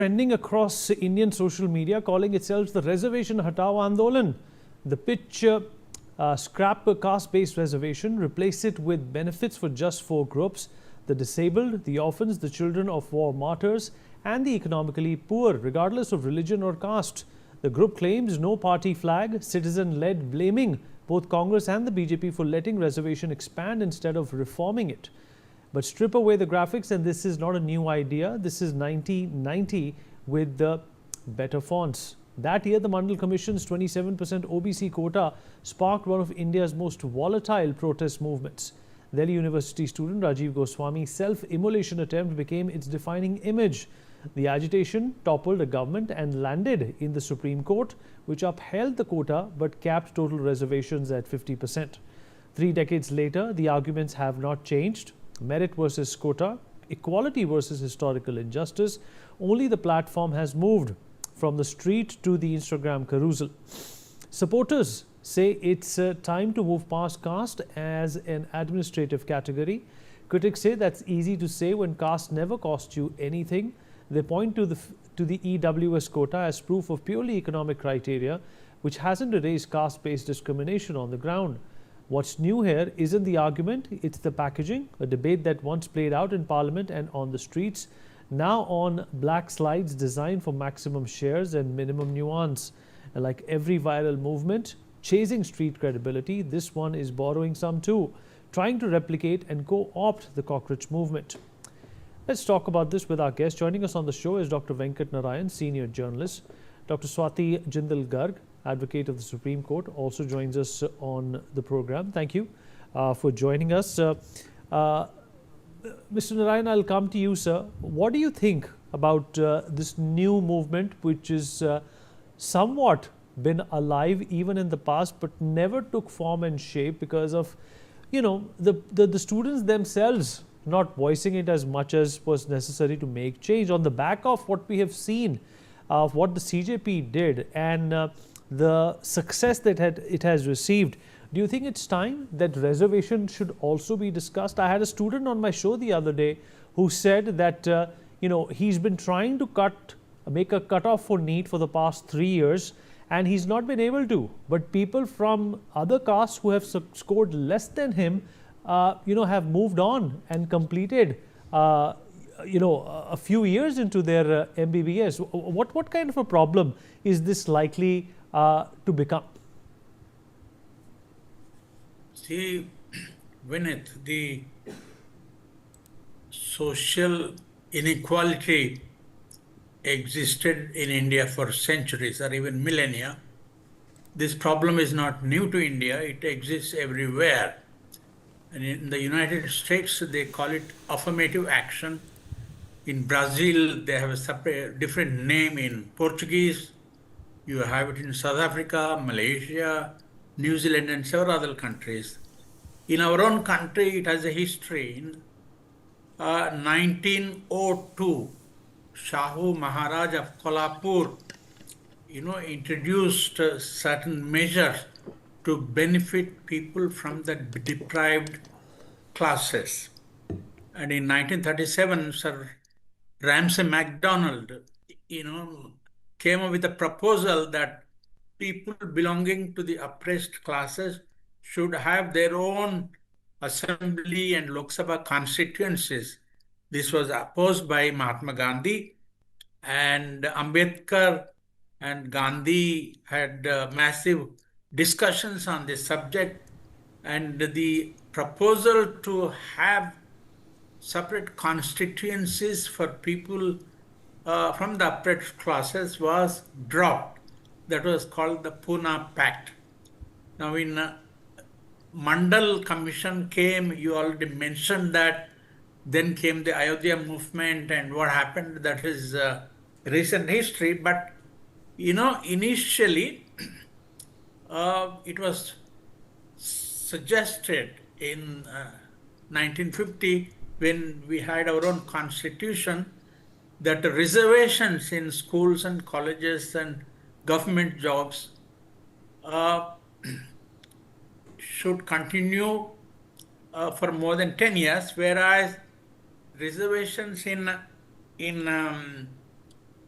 Trending across Indian social media, calling itself the Reservation Hatao Andolan. The pitch scrap a caste-based reservation, replace it with benefits for just 4 groups: the disabled, the orphans, the children of war martyrs, and the economically poor, regardless of religion or caste. The group claims no party flag, citizen-led, blaming both Congress and the BJP for letting reservation expand instead of reforming it. But strip away the graphics and this is not a new idea. This is 1990 with the better fonts. That year, the Mandal Commission's 27% OBC quota sparked one of India's most volatile protest movements. Delhi University student Rajiv Goswami's self-immolation attempt became its defining image. The agitation toppled a government and landed in the Supreme Court, which upheld the quota but capped total reservations at 50%. 3 decades later, the arguments have not changed. Merit versus quota, equality versus historical injustice. Only the platform has moved from the street to the Instagram carousel. Supporters say it's time to move past caste as an administrative category. Critics say that's easy to say when caste never cost you anything. They point to the EWS quota as proof of purely economic criteria, which hasn't erased caste-based discrimination on the ground. What's new here isn't the argument, it's the packaging, a debate that once played out in Parliament and on the streets, now on black slides designed for maximum shares and minimum nuance. And like every viral movement, chasing street credibility, this one is borrowing some too, trying to replicate and co-opt the cockroach movement. Let's talk about this with our guest. Joining us on the show is Dr. Venkat Narayan, senior journalist. Dr. Swati Jindal Garg, advocate of the Supreme Court, also joins us on the program. Thank you for joining us. Mr. Narayan, I'll come to you, sir. What do you think about this new movement, which is somewhat been alive even in the past, but never took form and shape because of, the students themselves not voicing it as much as was necessary to make change on the back of what we have seen of what the CJP did and the success that it has received. Do you think it's time that reservation should also be discussed? I had a student on my show the other day who said that he's been trying to make a cutoff for NEET for the past 3 years and he's not been able to. But people from other castes who have scored less than him, have moved on and completed a few years into their MBBS. What kind of a problem is this likely to become? See, Vinith, the social inequality existed in India for centuries or even millennia. This problem is not new to India. It exists everywhere. And in the United States, they call it affirmative action. In Brazil, they have a different name in Portuguese. You have it in South Africa, Malaysia, New Zealand, and several other countries. In our own country, it has a history. In 1902, Shahu Maharaj of Kolhapur, introduced certain measures to benefit people from the deprived classes. And in 1937, Sir Ramsay MacDonald, came up with a proposal that people belonging to the oppressed classes should have their own assembly and Lok Sabha constituencies. This was opposed by Mahatma Gandhi, and Ambedkar and Gandhi had massive discussions on this subject, and the proposal to have separate constituencies for people from the oppressed classes was dropped. That was called the Pune Pact. Now, in Mandal Commission came, you already mentioned that, then came the Ayodhya movement, and what happened, that is recent history. But, initially, it was suggested in 1950 when we had our own constitution that the reservations in schools and colleges and government jobs should continue for more than 10 years, whereas reservations in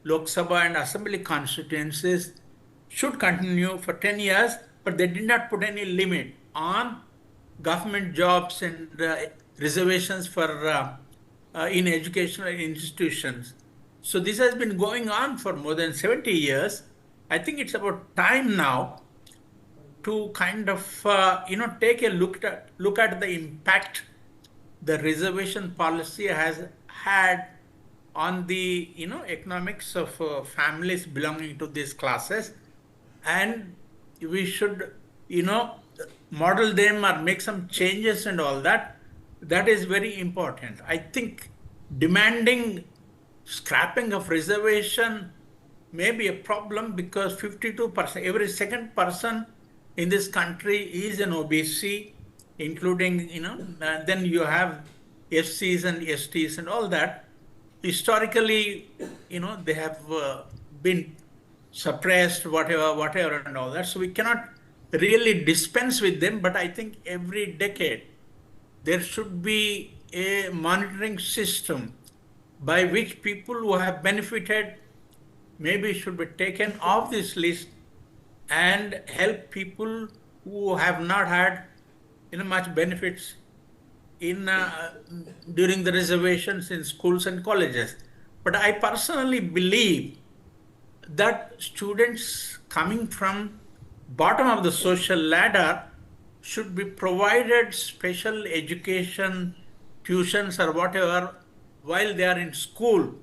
Lok Sabha and Assembly constituencies should continue for 10 years, but they did not put any limit on government jobs and reservations for in educational institutions. So this has been going on for more than 70 years. I think it's about time now to kind of take a look at the impact the reservation policy has had on the economics of families belonging to these classes, and we should you know model them or make some changes and all that. That is very important. I think demanding scrapping of reservation may be a problem because 52%, every second person in this country is an OBC, including, then you have SCs and STs and all that. Historically, they have been suppressed, whatever and all that. So we cannot really dispense with them, but I think every decade there should be a monitoring system by which people who have benefited maybe should be taken off this list and help people who have not had much benefits in during the reservations in schools and colleges. But I personally believe that students coming from bottom of the social ladder should be provided special education, tuitions or whatever while they are in school.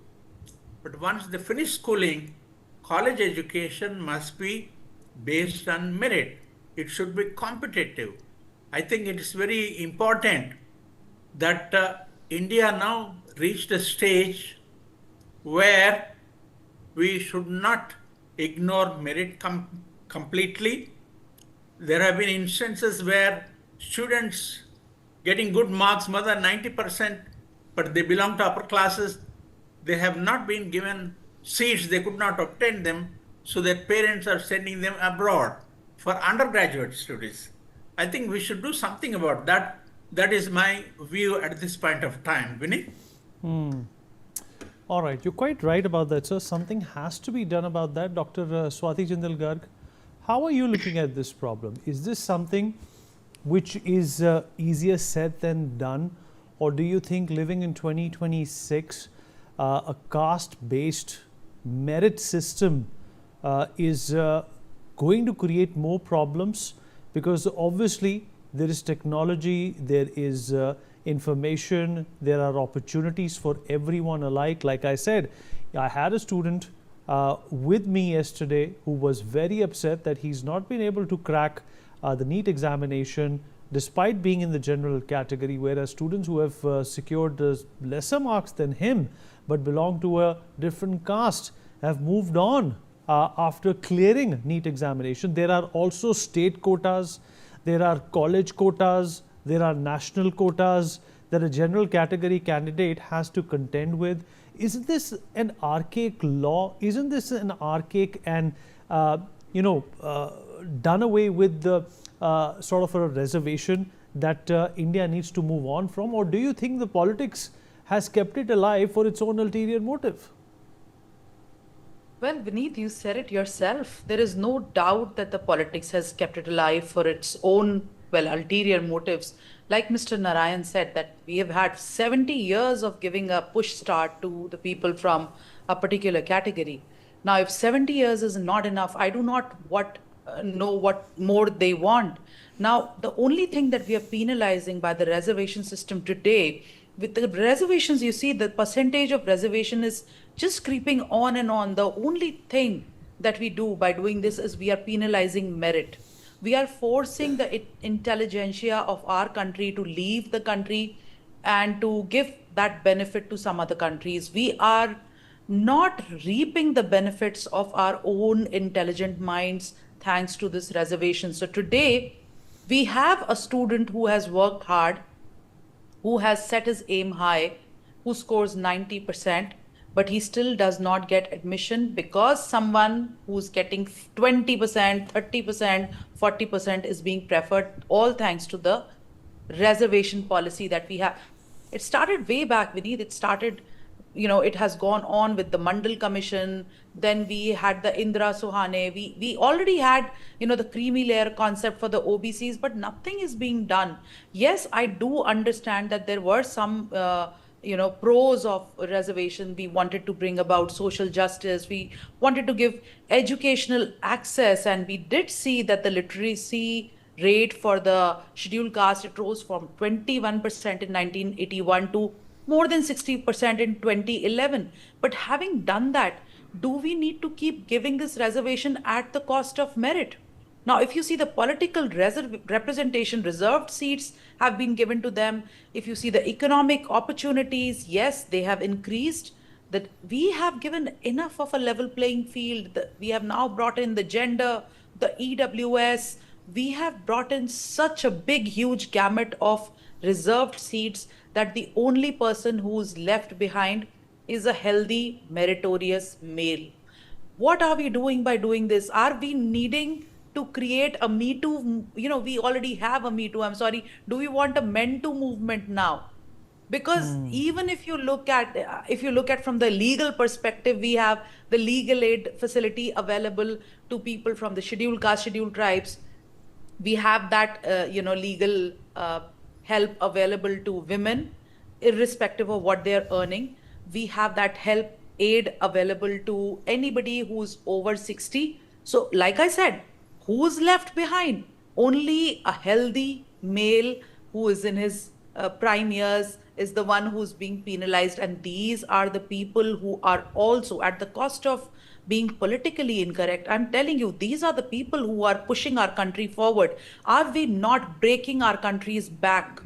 But once they finish schooling, college education must be based on merit. It should be competitive. I think it is very important that India now reached a stage where we should not ignore merit completely. There have been instances where students getting good marks, more than 90%, but they belong to upper classes. They have not been given seats, they could not obtain them, so their parents are sending them abroad for undergraduate studies. I think we should do something about that. That is my view at this point of time. Vinny? All right, you're quite right about that, sir. Something has to be done about that. Dr. Swati Jindal Garg, how are you looking at this problem? Is this something which is easier said than done? Or do you think living in 2026, a caste-based merit system is going to create more problems? Because obviously there is technology, there is information, there are opportunities for everyone alike. Like I said, I had a student with me yesterday who was very upset that he's not been able to crack the NEET examination despite being in the general category, whereas students who have secured lesser marks than him but belong to a different caste have moved on after clearing NEET examination. There are also state quotas, there are college quotas, there are national quotas that a general category candidate has to contend with. Isn't this an archaic law? Isn't this an archaic and done away with the sort of a reservation that India needs to move on from? Or do you think the politics has kept it alive for its own ulterior motive? Well, Vineet, you said it yourself. There is no doubt that the politics has kept it alive for its own, ulterior motives. Like Mr. Narayan said, that we have had 70 years of giving a push start to the people from a particular category. Now, if 70 years is not enough, I do not know what more they want. Now, the only thing that we are penalizing by the reservation system today, with the reservations, you see the percentage of reservation is just creeping on and on. The only thing that we do by doing this is we are penalizing merit. We are forcing the intelligentsia of our country to leave the country and to give that benefit to some other countries. We are not reaping the benefits of our own intelligent minds thanks to this reservation. So today, we have a student who has worked hard, who has set his aim high, who scores 90%, but he still does not get admission because someone who's getting 20%, 30%, 40% is being preferred, all thanks to the reservation policy that we have. It started way back, Vineet. It started it has gone on with the Mandal Commission. Then we had the Indra Suhane. We already had, the creamy layer concept for the OBCs, but nothing is being done. Yes, I do understand that there were some, pros of reservation. We wanted to bring about social justice. We wanted to give educational access, and we did see that the literacy rate for the scheduled caste, it rose from 21% in 1981 to more than 60% in 2011. But having done that, do we need to keep giving this reservation at the cost of merit? Now, if you see the political representation, reserved seats have been given to them. If you see the economic opportunities, yes, they have increased. That we have given enough of a level playing field. We have now brought in the gender, the EWS. We have brought in such a big, huge gamut of reserved seats that the only person who's left behind is a healthy, meritorious male. What are we doing by doing this? Are we needing to create a Me Too? We already have a Me Too. I'm sorry. Do we want a Men Too movement now? Because even if you look at from the legal perspective, we have the legal aid facility available to people from the scheduled caste, scheduled tribes. We have that legal help available to women irrespective of what they're earning. We have that help aid available to anybody who's over 60. So like I said, who's left behind? Only a healthy male who is in his prime years is the one who's being penalized, and these are the people who are also at the cost of being politically incorrect. I'm telling you, these are the people who are pushing our country forward. Are we not breaking our country's back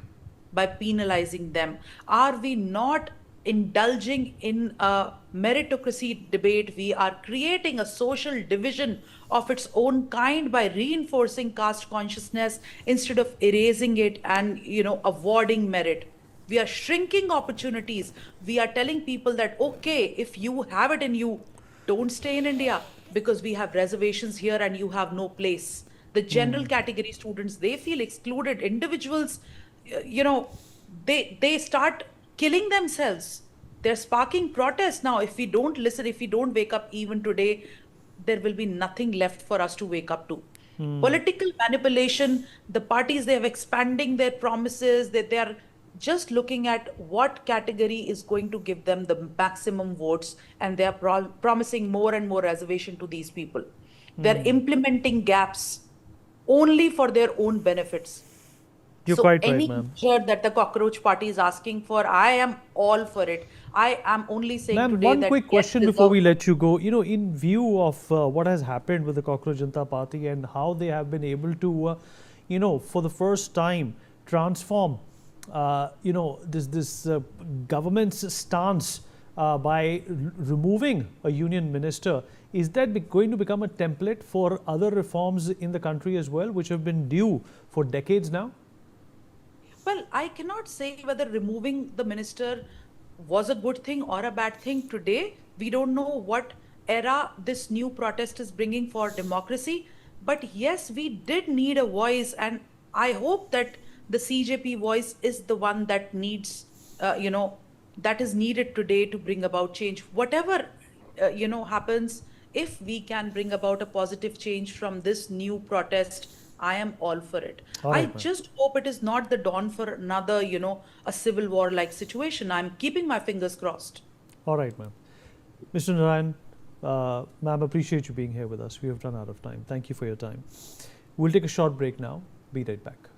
by penalizing them? Are we not indulging in a meritocracy debate? We are creating a social division of its own kind by reinforcing caste consciousness instead of erasing it and awarding merit. We are shrinking opportunities. We are telling people that, okay, if you have it in you, don't stay in India because we have reservations here and you have no place. The general category students, they feel excluded. Individuals, they start killing themselves. They're sparking protests now. If we don't listen, if we don't wake up even today, there will be nothing left for us to wake up to. Political manipulation, the parties, they have expanding their promises, that they are just looking at what category is going to give them the maximum votes, and they are promising more and more reservation to these people. They're implementing gaps only for their own benefits. You're So quite right, any ma'am. measure that the cockroach party is asking for, I am all for it. I am only saying Ma'am, today one that quick yes, question before we reserve. let you go. In view of what has happened with the Cockroach Janata Party and how they have been able to, for the first time, transform, this government's stance by removing a union minister, is that going to become a template for other reforms in the country as well, which have been due for decades now? Well, I cannot say whether removing the minister was a good thing or a bad thing today. We don't know what era this new protest is bringing for democracy. But yes, we did need a voice, and I hope that the CJP voice is the one that needs, that is needed today to bring about change. Whatever, happens, if we can bring about a positive change from this new protest, I am all for it. All I right, ma'am. just hope it is not the dawn for another, a civil war like situation. I'm keeping my fingers crossed. All right, ma'am. Mr. Narayan, ma'am, appreciate you being here with us. We have run out of time. Thank you for your time. We'll take a short break now. Be right back.